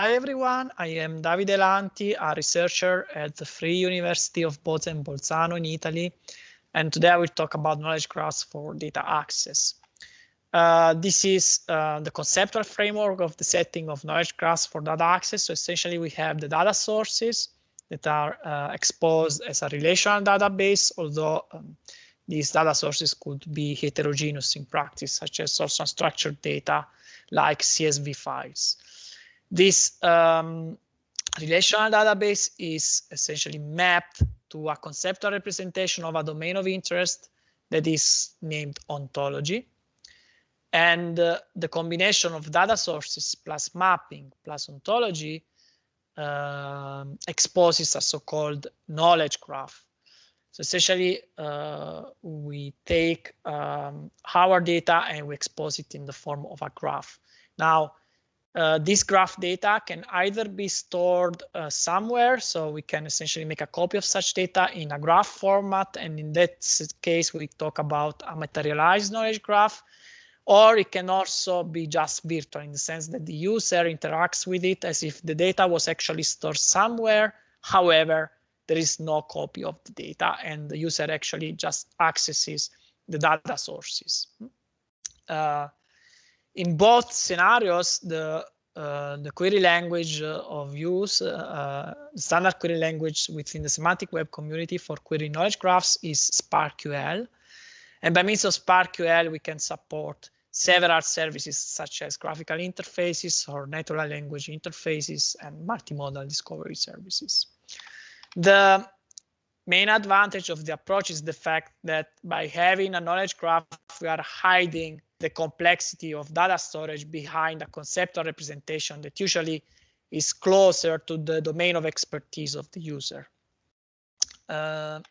Hi everyone, I am Davide Lanti, a researcher at the Free University of Bozen-Bolzano in Italy, and today I will talk about knowledge graphs for data access. This is the conceptual framework of the setting of knowledge graphs for data access. So essentially we have the data sources that are exposed as a relational database, although these data sources could be heterogeneous in practice, such as source unstructured data like CSV files. This relational database is essentially mapped to a conceptual representation of a domain of interest that is named ontology. And the combination of data sources plus mapping plus ontology exposes a so-called knowledge graph. So essentially, we take our data and we expose it in the form of a graph. Now, this graph data can either be stored somewhere, so we can essentially make a copy of such data in a graph format, and in that case we talk about a materialized knowledge graph, or it can also be just virtual in the sense that the user interacts with it as if the data was actually stored somewhere. However, there is no copy of the data and the user actually just accesses the data sources. In both scenarios, the query language of use, the standard query language within the semantic web community for query knowledge graphs is SparkQL. And by means of SparkQL, we can support several services such as graphical interfaces or natural language interfaces and multimodal discovery services. The main advantage of the approach is the fact that by having a knowledge graph, we are hiding the complexity of data storage behind a conceptual representation that usually is closer to the domain of expertise of the user. The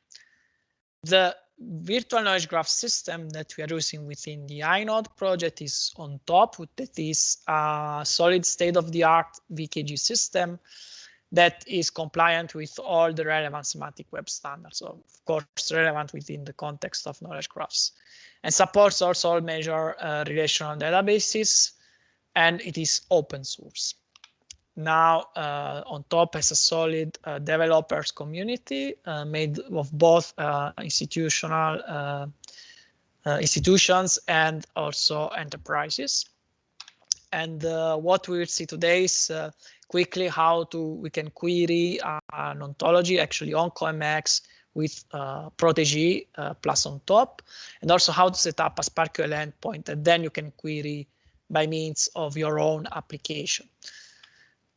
virtual knowledge graph system that we are using within the inode project is on top. That is a solid state-of-the-art VKG system that is compliant with all the relevant semantic web standards, so of course relevant within the context of knowledge graphs, and supports also all major relational databases, and it is open source. Now, on top has a solid developers community made of both institutions and also enterprises. And what we will see today is quickly how we can query an ontology, actually OncoMX with Protégé plus on top, and also how to set up a SparkQL endpoint, and then you can query by means of your own application.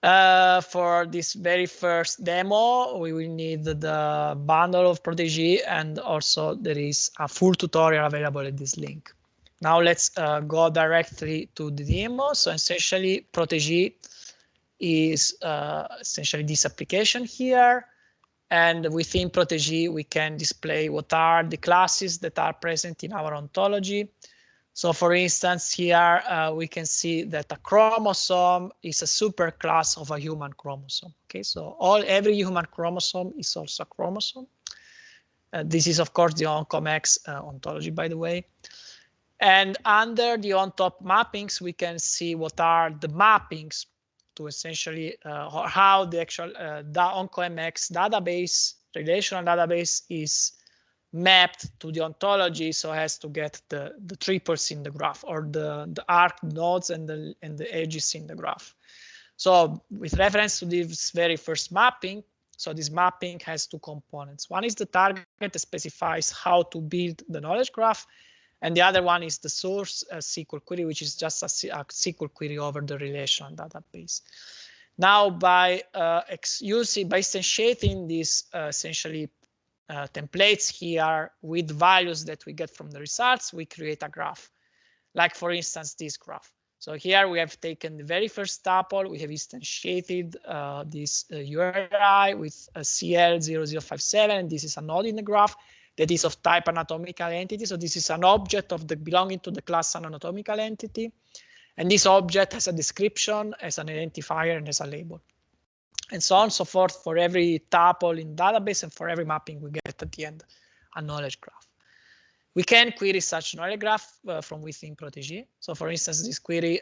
For this very first demo, we will need the bundle of Protégé, and also there is a full tutorial available at this link. Now let's go directly to the demo. So essentially, Protégé is essentially this application here. And within Protégé, we can display what are the classes that are present in our ontology. So for instance, here we can see that a chromosome is a superclass of a human chromosome. Okay, so every human chromosome is also a chromosome. This is, of course, the OncoMX ontology, by the way. And under the on-top mappings, we can see what are the mappings to essentially how the actual OncoMX database, relational database, is mapped to the ontology, so as to get the triples in the graph, or the arc nodes and the edges in the graph. So with reference to this very first mapping, so this mapping has two components. One is the target that specifies how to build the knowledge graph, and the other one is the source SQL query, which is just a SQL query over the relational database. Now, by instantiating these essentially templates here with values that we get from the results, we create a graph, like for instance this graph. So here we have taken the very first tuple, we have instantiated this URI with a CL0057, and this is a node in the graph that is of type anatomical entity. So this is an object of the belonging to the class anatomical entity, and this object has a description, as an identifier, and as a label, and so on and so forth for every tuple in database, and for every mapping we get at the end a knowledge graph. We can query such knowledge graph from within Protégé. So for instance, this query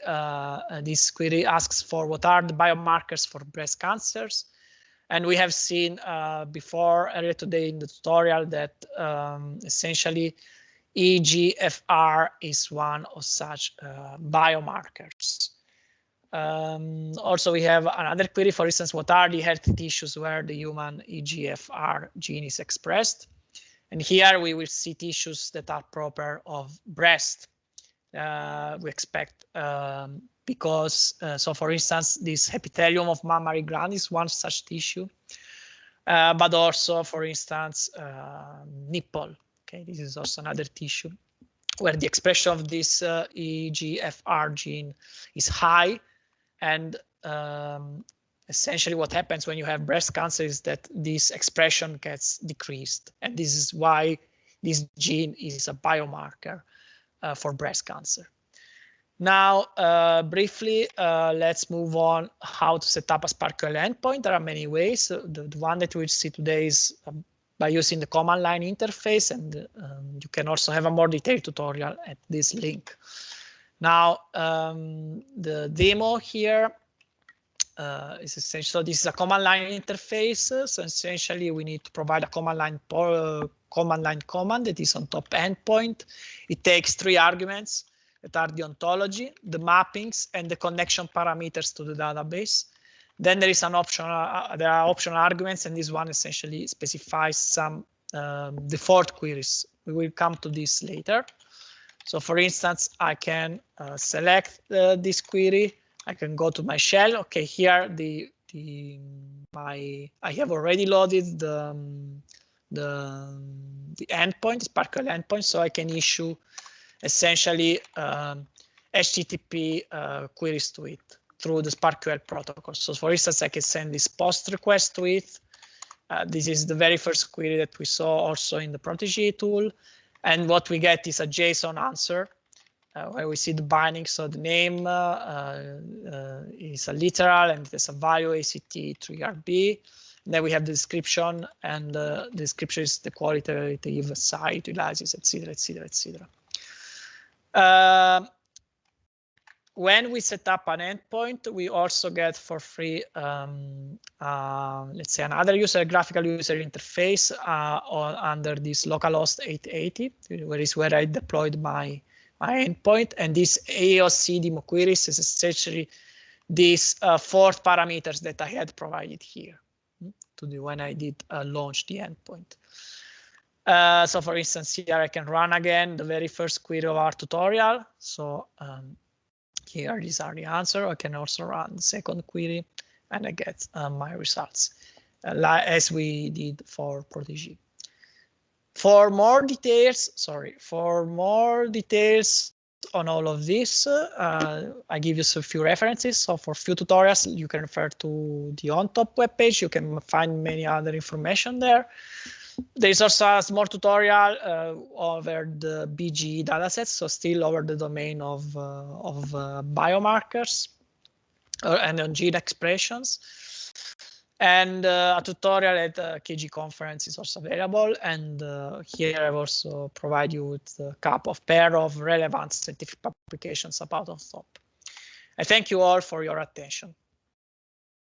asks for what are the biomarkers for breast cancers. And we have seen before earlier today in the tutorial that essentially EGFR is one of such biomarkers. Also, we have another query, for instance, what are the healthy tissues where the human EGFR gene is expressed? And here we will see tissues that are proper of breast. We expect because, so for instance, this epithelium of mammary gland is one such tissue, but also, for instance, nipple. Okay, this is also another tissue where the expression of this EGFR gene is high, and essentially what happens when you have breast cancer is that this expression gets decreased, and this is why this gene is a biomarker for breast cancer. Now, briefly, let's move on how to set up a SparkQL endpoint. There are many ways. The one that we'll see today is by using the command line interface, and you can also have a more detailed tutorial at this link. Now, the demo here is essentially, so this is a command line interface. So essentially, we need to provide a command line command that is on top endpoint. It takes 3 arguments that are the ontology, the mappings, and the connection parameters to the database. Then there is an optional, there are optional arguments, and this one essentially specifies some default queries. We will come to this later. So for instance, I can select this query. I can go to my shell. Okay, here I have already loaded the endpoint, SparkQL endpoint, so I can issue essentially HTTP queries to it through the SparkQL protocol. So for instance, I can send this post request to it. This is the very first query that we saw also in the Protégé tool. And what we get is a JSON answer where we see the binding. So the name is a literal and there's a value ACT3RB. And then we have the description, and the description is the qualitative site, utilities, etc., etc., etc. When we set up an endpoint, we also get for free, let's say, another graphical user interface under this localhost 880, where I deployed my endpoint. And this AOC demo queries is essentially these 4 parameters that I had provided here when I did launch the endpoint. So for instance, here I can run again the very first query of our tutorial. So here, these are the answer. I can also run the second query and I get my results as we did for Protégé. For more details, on all of this, I give you a few references. So for few tutorials, you can refer to the OnTop webpage. You can find many other information there. There's also a small tutorial over the BGE datasets, so still over the domain of biomarkers and on gene expressions. And a tutorial at the KG conference is also available. And here I've also provided you with a couple of pair of relevant scientific publications about OnTop. I thank you all for your attention.